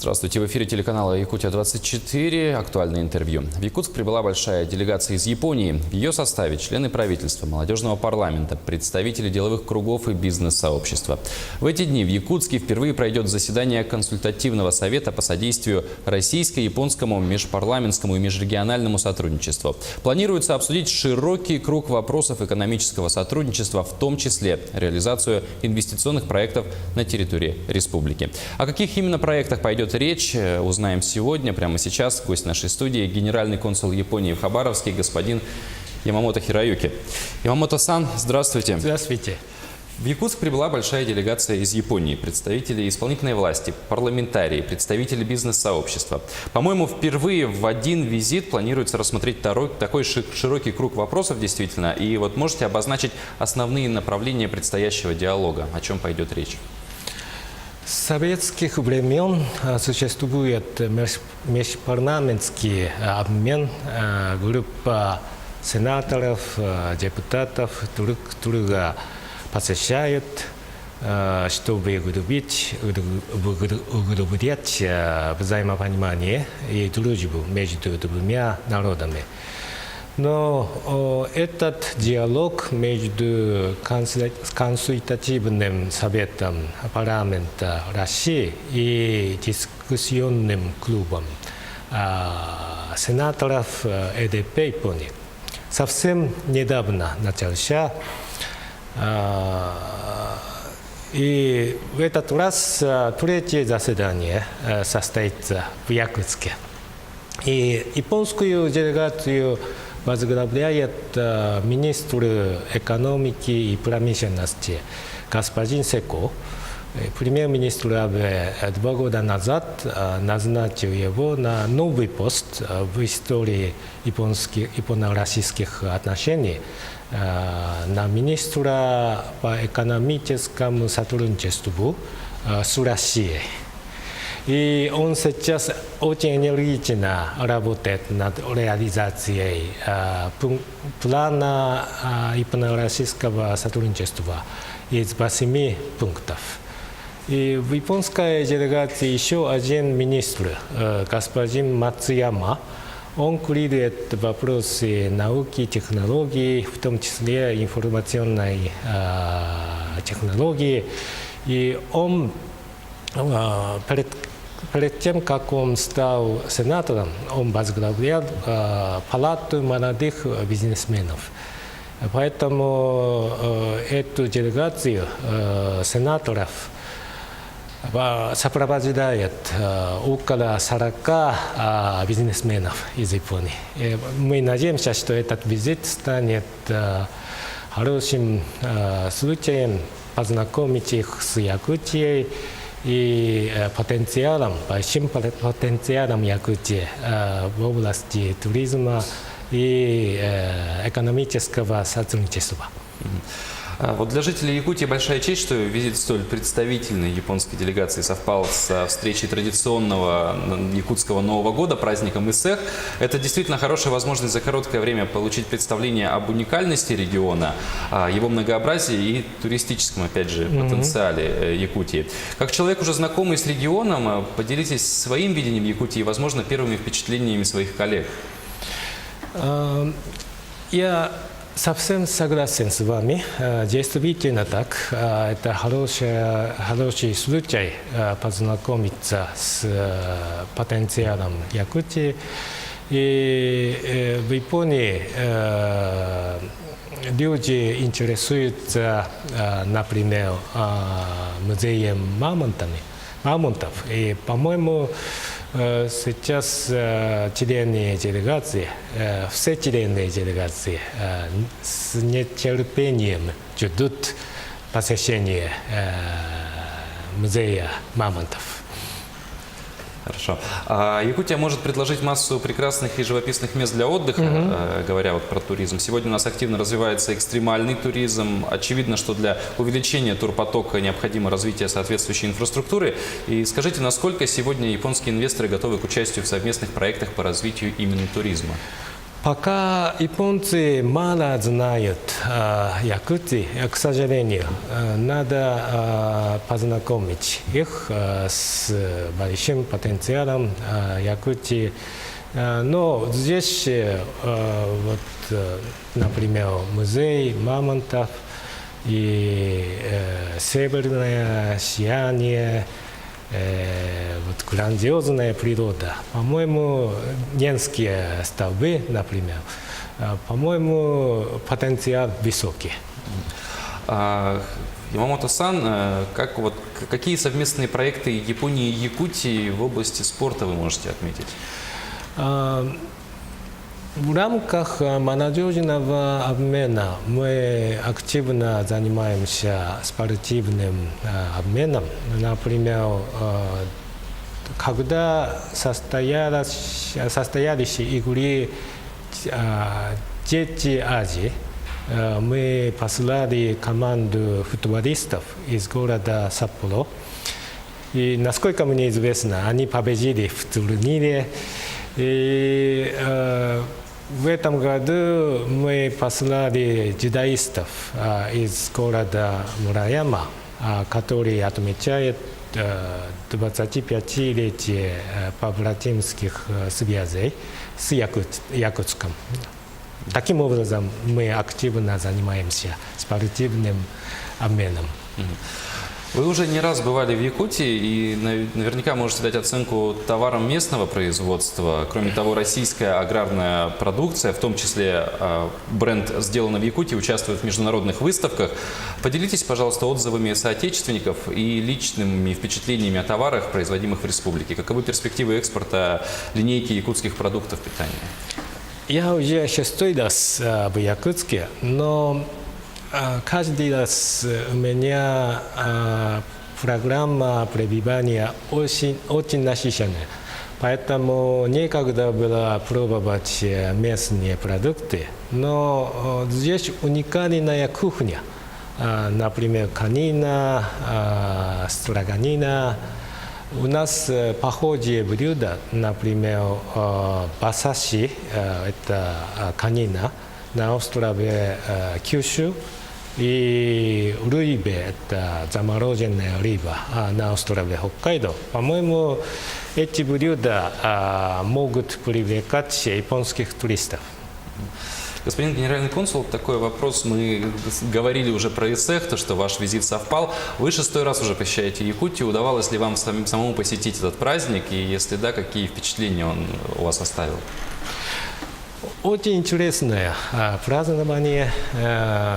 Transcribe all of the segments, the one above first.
Здравствуйте, в эфире телеканала «Якутия-24». Актуальное интервью. В Якутск прибыла большая делегация из Японии. В ее составе члены правительства, молодежного парламента, представители деловых кругов и бизнес-сообщества. В эти дни в Якутске впервые пройдет заседание консультативного совета по содействию российско-японскому межпарламентскому и межрегиональному сотрудничеству. Планируется обсудить широкий круг вопросов экономического сотрудничества, в том числе реализацию инвестиционных проектов на территории республики. О каких именно проектах пойдет речь, узнаем сегодня, прямо сейчас. Гость нашей студии – генеральный консул Японии в Хабаровске, господин Ямамото Хироюки. Ямамото-сан, здравствуйте. Здравствуйте. В Якутск прибыла большая делегация из Японии, представители исполнительной власти, парламентарии, представители бизнес-сообщества. По-моему, впервые в один визит планируется рассмотреть такой широкий круг вопросов, действительно. И вот можете обозначить основные направления предстоящего диалога, о чем пойдет речь? С советских времен существует межпарламентский обмен. Группа сенаторов, депутатов друг друга посещают, чтобы углублять взаимопонимание и дружбу между двумя народами. Но этот диалог между консультативным советом парламента России и дискуссионным клубом сенаторов ЛДП Японии совсем недавно начался. И в этот раз третье заседание состоится в Якутске. И японскую делегацию возглавляет министр экономики и промышленности господин Секо. Премьер-министр Абе 2 года назад назначил его на новый пост в истории японо-российских отношений, на министра по экономическому сотрудничеству с Россией. И он сейчас очень энергично работает над реализацией плана японо-российского сотрудничества из 8 пунктов. И в японской делегации еще один министр, господин Мацуяма, он курирует вопросы науки, технологий, в том числе информационной технологии. И он перед тем, как он стал сенатором, он возглавлял палату молодых бизнесменов. Поэтому эту делегацию сенаторов сопровождает около 40 бизнесменов из Японии. Мы надеемся, что этот визит станет хорошим случаем познакомить их с Якутией и большим потенциалом Якутии в области туризма и экономического сотрудничества. Вот для жителей Якутии большая честь, что визит столь представительной японской делегации совпал со встречей традиционного якутского Нового года, праздником Исэх. Это действительно хорошая возможность за короткое время получить представление об уникальности региона, его многообразии и туристическом, опять же, потенциале Якутии. Как человек, уже знакомый с регионом, поделитесь своим видением Якутии и, возможно, первыми впечатлениями своих коллег. Я совсем согласен с вами. Действительно так. Это хороший случай познакомиться с потенциалом Якутии. И в Японии люди интересуются, например, музеем мамонтов. И, по-моему, сейчас члены делегации, все члены делегации с нетерпением ждут посещения музея мамонтов. Хорошо. Якутия может предложить массу прекрасных и живописных мест для отдыха, говоря вот про туризм. Сегодня у нас активно развивается экстремальный туризм. Очевидно, что для увеличения турпотока необходимо развитие соответствующей инфраструктуры. И скажите, насколько сегодня японские инвесторы готовы к участию в совместных проектах по развитию именно туризма? Пока японцы мало знают Якутии, к сожалению, надо познакомить их с большим потенциалом Якутии. Но здесь, например, музей мамонтов и северное сияние, грандиозная природа. По-моему, Ненские столбы, например, по-моему, потенциал высокий. Ямамото-сан, какие совместные проекты Японии и Якутии в области спорта вы можете отметить? В рамках молодежного обмена мы активно занимаемся спортивным обменом. Например, когда состоялись игры Дети Азии, мы послали команду футболистов из города Саппоро. И, насколько мне известно, они победили в турнире. И в этом году мы послали дзюдоистов из города Мураяма, который отмечает 25-летие побратимских связей с Якутском. Таким образом, мы активно занимаемся спортивным обменом. Вы уже не раз бывали в Якутии и наверняка можете дать оценку товарам местного производства. Кроме того, российская аграрная продукция, в том числе бренд «Сделано в Якутии», участвует в международных выставках. Поделитесь, пожалуйста, отзывами соотечественников и личными впечатлениями о товарах, производимых в республике. Каковы перспективы экспорта линейки якутских продуктов питания? Я уже 6-й раз в Якутске, но каждый раз у меня программа пребывания очень насыщенная. Поэтому некогда было пробовать местные продукты. Но здесь уникальная кухня. Например, канина, строганина. У нас похожие блюда, например, басаши, это канина, на острове Кюшю, и рыбе, это замороженная рыба на острове Хоккайдо. По-моему, эти блюда могут привлекать японских туристов. Господин генеральный консул, такой вопрос. Мы говорили уже про ИСЭХ, то, что ваш визит совпал. Вы 6-й раз уже посещаете Якутию. Удавалось ли вам самому посетить этот праздник? И если да, какие впечатления он у вас оставил? Очень интересное празднование,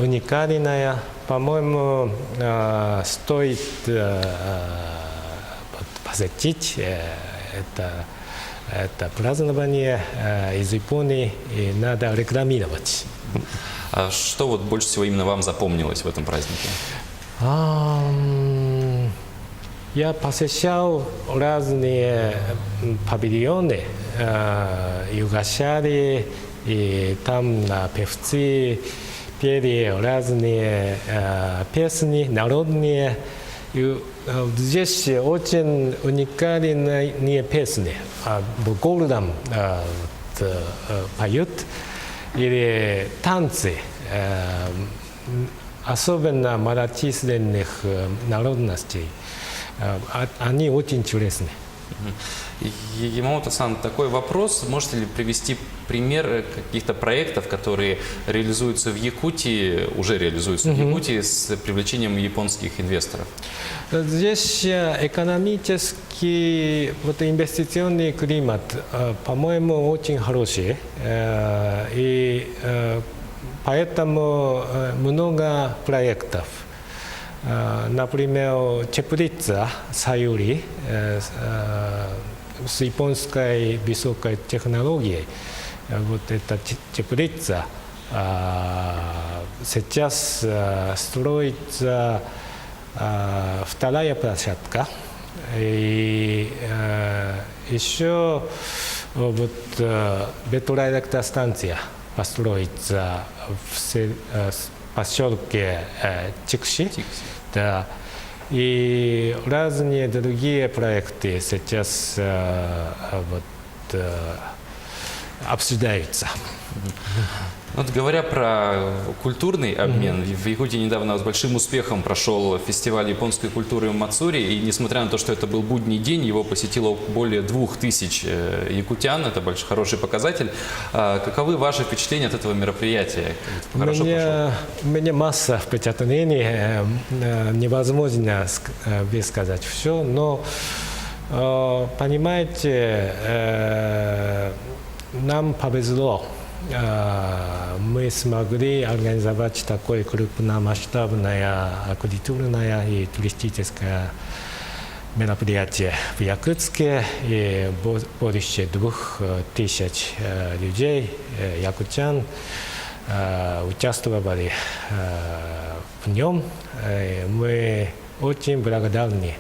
уникальное. По-моему, стоит посетить это празднование из Японии, и надо рекламировать. А что вот больше всего именно вам запомнилось в этом празднике? Я посещал разные павильоны, югошали, и там певцы пели разные песни, народные. И здесь очень уникальные песни. В городе поют, или танцы, особенно малочисленных народностей. Они очень интересны. Ямамото-сан, такой вопрос. Можете ли привести пример каких-то проектов, которые реализуются в Якутии, уже реализуются в Якутии с привлечением японских инвесторов? Здесь экономический, инвестиционный климат, по-моему, очень хороший. И поэтому много проектов. Например, теплица Саюри с японской высокой технологией. Вот эта теплица сейчас строится вторая площадка. И еще ветроэлектростанция построится в поселке Чикси. Да. И разные другие проекты сейчас обсуждаются. Вот говоря про культурный обмен, в Якутии недавно с большим успехом прошел фестиваль японской культуры Мацури, и несмотря на то, что это был будний день, его посетило более 2000 якутян, это большой хороший показатель. Каковы ваши впечатления от этого мероприятия? Хорошо прошло? У меня масса впечатлений, невозможно высказать все, но понимаете, нам повезло. Мы смогли организовать такое крупномасштабное культурное и туристическое мероприятие в Якутске. И больше 2000 людей, якутян, участвовали в нем. Мы очень благодарны.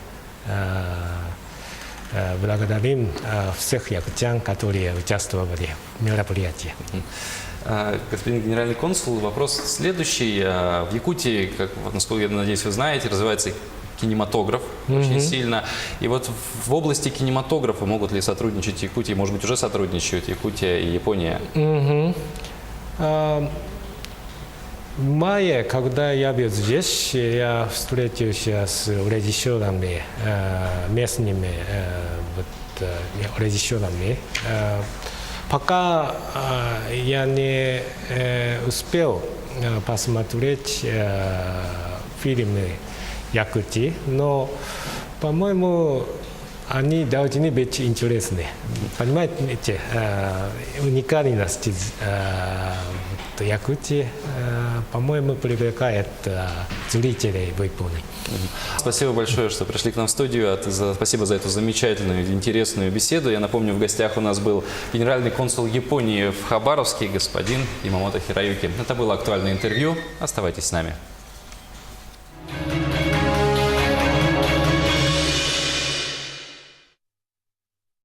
Благодарим всех якутян, которые участвовали в мероприятии. Господин генеральный консул, вопрос следующий. В Якутии, как, насколько я надеюсь, вы знаете, развивается кинематограф очень сильно. И вот в области кинематографа могут ли сотрудничать Якутия, может быть, уже сотрудничают Якутия и Япония? В мае, когда я был здесь, я встретился с режиссерами, местными режиссерами. Пока я не успел посмотреть фильмы Якутии, но, по-моему, они должны быть интересны. Понимаете, уникальность Якутии, по-моему, привлекает зрителей в Японии. Спасибо большое, что пришли к нам в студию. Спасибо за эту замечательную, интересную беседу. Я напомню, в гостях у нас был генеральный консул Японии в Хабаровске, господин Ямамото Хироюки. Это было актуальное интервью. Оставайтесь с нами.